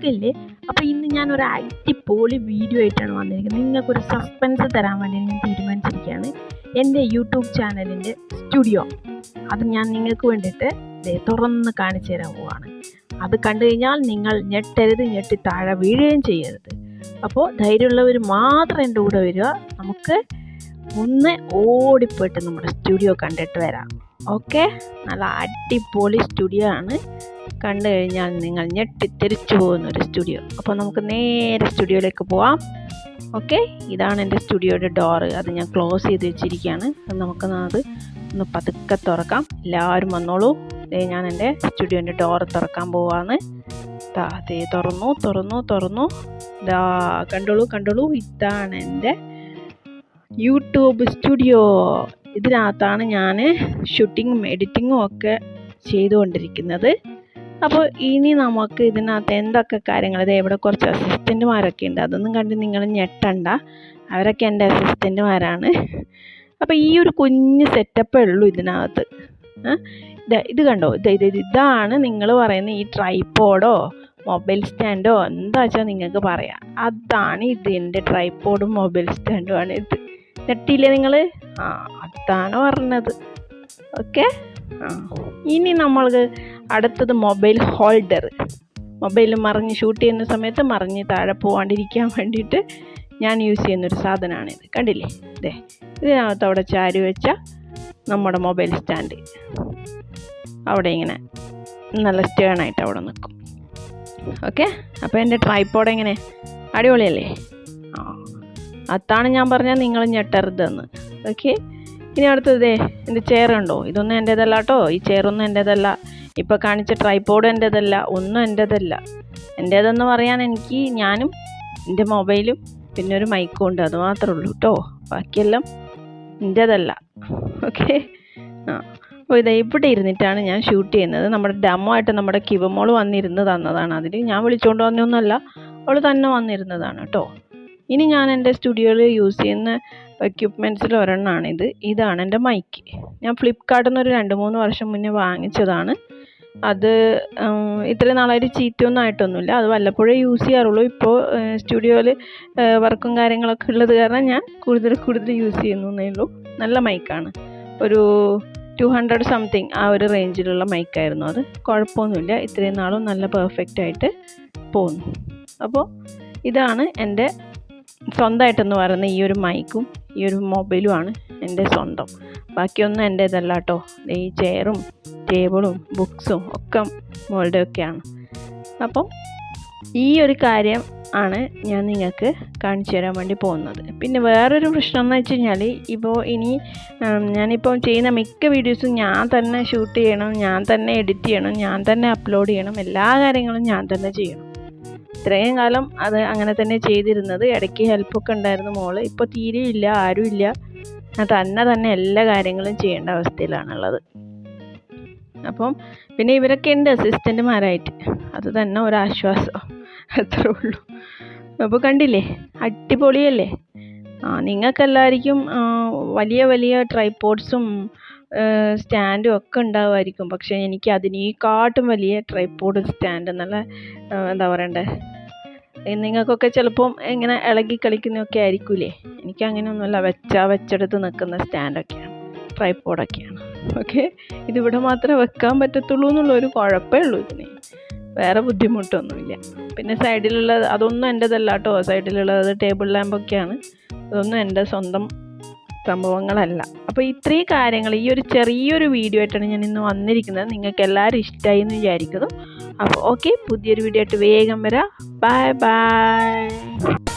സുഖമില്ലേ? അപ്പോൾ ഇന്ന് ഞാനൊരു അടിപൊളി വീഡിയോ ആയിട്ടാണ് വന്നിരിക്കുന്നത്. നിങ്ങൾക്കൊരു സസ്പെൻസ് തരാൻ വേണ്ടി ഞാൻ തീരുമാനിച്ചിരിക്കുകയാണ്. എൻ്റെ യൂട്യൂബ് ചാനലിൻ്റെ സ്റ്റുഡിയോ അത് ഞാൻ നിങ്ങൾക്ക് വേണ്ടിയിട്ട് തുറന്ന് കാണിച്ചു തരാൻ പോവാണ്. അത് കണ്ടു കഴിഞ്ഞാൽ നിങ്ങൾ ഞെട്ടരുത്, ഞെട്ടി താഴെ വീഴുകയും ചെയ്യരുത്. അപ്പോൾ ധൈര്യമുള്ളവർ മാത്രം എൻ്റെ കൂടെ വരിക. നമുക്ക് ഒന്ന് ഓടിപ്പോയിട്ട് നമ്മുടെ സ്റ്റുഡിയോ കണ്ടിട്ട് വരാം. ഓക്കെ, നല്ല അടിപൊളി സ്റ്റുഡിയോ ആണ്. കണ്ടു കഴിഞ്ഞാൽ നിങ്ങൾ ഞെട്ടിത്തെറിച്ചു പോകുന്നൊരു സ്റ്റുഡിയോ. അപ്പോൾ നമുക്ക് നേരെ സ്റ്റുഡിയോയിലേക്ക് പോവാം. ഓക്കെ, ഇതാണ് എൻ്റെ സ്റ്റുഡിയോയുടെ ഡോറ്. അത് ഞാൻ ക്ലോസ് ചെയ്ത് വെച്ചിരിക്കുകയാണ്. അത് ഒന്ന് പതുക്കെ തുറക്കാം. എല്ലാവരും വന്നോളൂ. ഞാൻ എൻ്റെ സ്റ്റുഡിയോൻ്റെ ഡോറ് തുറക്കാൻ പോവാണ്. തുറന്നു. കണ്ടോളൂ. ഇതാണ് എൻ്റെ യൂട്യൂബ് സ്റ്റുഡിയോ. ഇതിനകത്താണ് ഞാൻ ഷൂട്ടിങ്ങും എഡിറ്റിങ്ങും ഒക്കെ ചെയ്തുകൊണ്ടിരിക്കുന്നത്. അപ്പോൾ ഇനി നമുക്ക് ഇതിനകത്ത് എന്തൊക്കെ കാര്യങ്ങൾ, ഇവിടെ കുറച്ച് അസിസ്റ്റൻറ്റുമാരൊക്കെ ഉണ്ട്. അതൊന്നും കണ്ട് നിങ്ങൾ ഞെട്ടണ്ട, അവരൊക്കെ എൻ്റെ അസിസ്റ്റൻറ്റുമാരാണ്. അപ്പോൾ ഈ ഒരു കുഞ്ഞ് സെറ്റപ്പേ ഉള്ളൂ ഇതിനകത്ത്. ഇത് കണ്ടോ, ഇതാണ് നിങ്ങൾ പറയുന്ന ഈ ട്രൈപോഡോ മൊബൈൽ സ്റ്റാൻഡോ എന്താ വെച്ചാൽ നിങ്ങൾക്ക് പറയാം. അതാണ് ഇത്, എൻ്റെ ട്രൈപോഡും മൊബൈൽ സ്റ്റാൻഡും ആണ് ഇത്. ഞെട്ടിയില്ലേ നിങ്ങൾ? അതാണ് പറഞ്ഞത്. ഓക്കെ, ഇനി നമ്മൾക്ക് അടുത്തത് മൊബൈൽ ഹോൾഡർ. മൊബൈൽ മറിഞ്ഞ് ഷൂട്ട് ചെയ്യുന്ന സമയത്ത് മറിഞ്ഞ് താഴെ പോകാണ്ടിരിക്കാൻ വേണ്ടിയിട്ട് ഞാൻ യൂസ് ചെയ്യുന്നൊരു സാധനമാണിത്. കണ്ടില്ലേ? ഇതിനകത്ത് അവിടെ ചാരി വെച്ച നമ്മുടെ മൊബൈൽ സ്റ്റാൻഡ് അവിടെ ഇങ്ങനെ നല്ല സ്റ്റേണായിട്ട് അവിടെ നിൽക്കും. ഓക്കെ, അപ്പോൾ എൻ്റെ ട്രൈപോഡ് എങ്ങനെ, അടിപൊളിയല്ലേ? അതാണ് ഞാൻ പറഞ്ഞാൽ നിങ്ങൾ ഞെട്ടരുതെന്ന്. ഓക്കെ, ഇനി അടുത്തത് എൻ്റെ ചെയറുണ്ടോ? ഇതൊന്നും എൻ്റേതല്ല കേട്ടോ. ഈ ചെയറൊന്നും എൻ്റേതല്ല. ഇപ്പോൾ കാണിച്ച ട്രൈപോഡ് എൻ്റേതല്ല, ഒന്നും എൻ്റേതല്ല. എൻ്റേതെന്ന് പറയാൻ ഞാനും എൻ്റെ മൊബൈലും പിന്നെ ഒരു മൈക്കും ഉണ്ട്, അത് മാത്രമേ ഉള്ളൂ കേട്ടോ. ബാക്കിയെല്ലാം എൻ്റേതല്ല. ഓക്കെ, അപ്പോൾ ഇവിടെ ഇരുന്നിട്ടാണ് ഞാൻ ഷൂട്ട് ചെയ്യുന്നത്. നമ്മുടെ ഡെമോ ആയിട്ട് നമ്മുടെ കിവമോൾ വന്നിരുന്ന് തന്നതാണ്. അതിൽ ഞാൻ വിളിച്ചുകൊണ്ട് വന്നൊന്നുമല്ല, അവൾ തന്നെ വന്നിരുന്നതാണ് കേട്ടോ. ഇനി ഞാൻ എൻ്റെ സ്റ്റുഡിയോയിൽ യൂസ് ചെയ്യുന്ന എക്യുപ്മെൻറ്റ്സിൽ ഒരെണ്ണമാണിത്. ഇതാണ് എൻ്റെ മൈക്ക്. ഞാൻ ഫ്ലിപ്കാർട്ടിൽ നിന്ന് ഒരു 2-3 വർഷം മുന്നേ വാങ്ങിച്ചതാണ്. അത് ഇത്രയും നാളായിട്ട് ചീത്തയൊന്നും ആയിട്ടൊന്നുമില്ല. അത് വല്ലപ്പോഴേ യൂസ് ചെയ്യാറുള്ളൂ. ഇപ്പോൾ സ്റ്റുഡിയോയിൽ വർക്കും കാര്യങ്ങളൊക്കെ ഉള്ളത് കാരണം ഞാൻ കൂടുതൽ യൂസ് ചെയ്യുന്നേ ഉള്ളൂ. നല്ല മൈക്കാണ്. ഒരു 200 സംതിങ് ആ ഒരു റേഞ്ചിലുള്ള മൈക്കായിരുന്നു. അത് കുഴപ്പമൊന്നുമില്ല. ഇത്രയും നാളും നല്ല പെർഫെക്റ്റ് ആയിട്ട് പോകുന്നു. അപ്പോൾ ഇതാണ് എൻ്റെ സ്വന്തമായിട്ടെന്ന് പറയുന്ന ഈ ഒരു മൈക്കും ഈ ഒരു മൊബൈലുമാണ് എൻ്റെ സ്വന്തം. ബാക്കിയൊന്നും എൻ്റേതല്ല കേട്ടോ. ഈ ചെയറും ടേബിളും ബുക്സും ഒക്കെ മോളുടെ ഒക്കെയാണ്. അപ്പം ഈ ഒരു കാര്യം ആണ് ഞാൻ നിങ്ങൾക്ക് കാണിച്ചു തരാൻ വേണ്ടി പോകുന്നത്. പിന്നെ വേറൊരു പ്രശ്നം എന്ന് വെച്ച് കഴിഞ്ഞാൽ, ഇപ്പോൾ ഞാനിപ്പോൾ ചെയ്യുന്ന മിക്ക വീഡിയോസും ഞാൻ തന്നെ ഷൂട്ട് ചെയ്യണം, ഞാൻ തന്നെ എഡിറ്റ് ചെയ്യണം, ഞാൻ തന്നെ അപ്ലോഡ് ചെയ്യണം. എല്ലാ കാര്യങ്ങളും ഞാൻ തന്നെ ചെയ്യണം. ഇത്രയും കാലം അത് അങ്ങനെ തന്നെ ചെയ്തിരുന്നത്. ഇടയ്ക്ക് ഹെൽപ്പൊക്കെ ഉണ്ടായിരുന്നു മോള്. ഇപ്പോൾ തീരെയില്ല, ആരുമില്ല. ഞാൻ തന്നെ എല്ലാ കാര്യങ്ങളും ചെയ്യേണ്ട അവസ്ഥയിലാണുള്ളത്. അപ്പം പിന്നെ ഇവരൊക്കെ ഉണ്ട് അസിസ്റ്റൻറ്റുമാരായിട്ട്. അത് തന്നെ ഒരാശ്വാസം, അത്രേ ഉള്ളൂ. അപ്പോൾ കണ്ടില്ലേ, അടിപൊളിയല്ലേ? നിങ്ങൾക്കെല്ലാവർക്കും വലിയ ട്രൈപോഡ്സും സ്റ്റാൻഡും ഒക്കെ ഉണ്ടാവുമായിരിക്കും. പക്ഷേ എനിക്ക് അതിനേക്കാട്ടും വലിയ ട്രൈപോഡ് സ്റ്റാൻഡ്, നല്ല എന്താ പറയണ്ടേ, നിങ്ങൾക്കൊക്കെ ചിലപ്പം ഇങ്ങനെ ഇളകി കളിക്കുന്നതൊക്കെ ആയിരിക്കൂലേ. എനിക്ക് അങ്ങനെയൊന്നുമല്ല, വെച്ചെടുത്ത് നിൽക്കുന്ന സ്റ്റാൻഡൊക്കെയാണ്, ട്രൈപോഡൊക്കെയാണ്. ഓക്കെ, ഇതിവിടെ മാത്രമേ വെക്കാൻ പറ്റത്തുള്ളൂ എന്നുള്ളൊരു കുഴപ്പമേ ഉള്ളൂ ഇതിന്. വേറെ ബുദ്ധിമുട്ടൊന്നുമില്ല. പിന്നെ സൈഡിലുള്ളത് അതൊന്നും എൻ്റേതല്ല കേട്ടോ. സൈഡിലുള്ളത് ടേബിൾ ലാമ്പൊക്കെയാണ്. അതൊന്നും എൻ്റെ സ്വന്തം സംഭവങ്ങളല്ല. അപ്പോൾ ഇത്രയും കാര്യങ്ങൾ ഈ ഒരു ചെറിയൊരു വീഡിയോ ആയിട്ടാണ് ഞാൻ ഇന്ന് വന്നിരിക്കുന്നത്. നിങ്ങൾക്ക് എല്ലാവരും ഇഷ്ടമായി എന്ന് വിചാരിക്കുന്നു. അപ്പോൾ ഓക്കെ, പുതിയൊരു വീഡിയോ ആയിട്ട് വേഗം വരാം. ബൈ.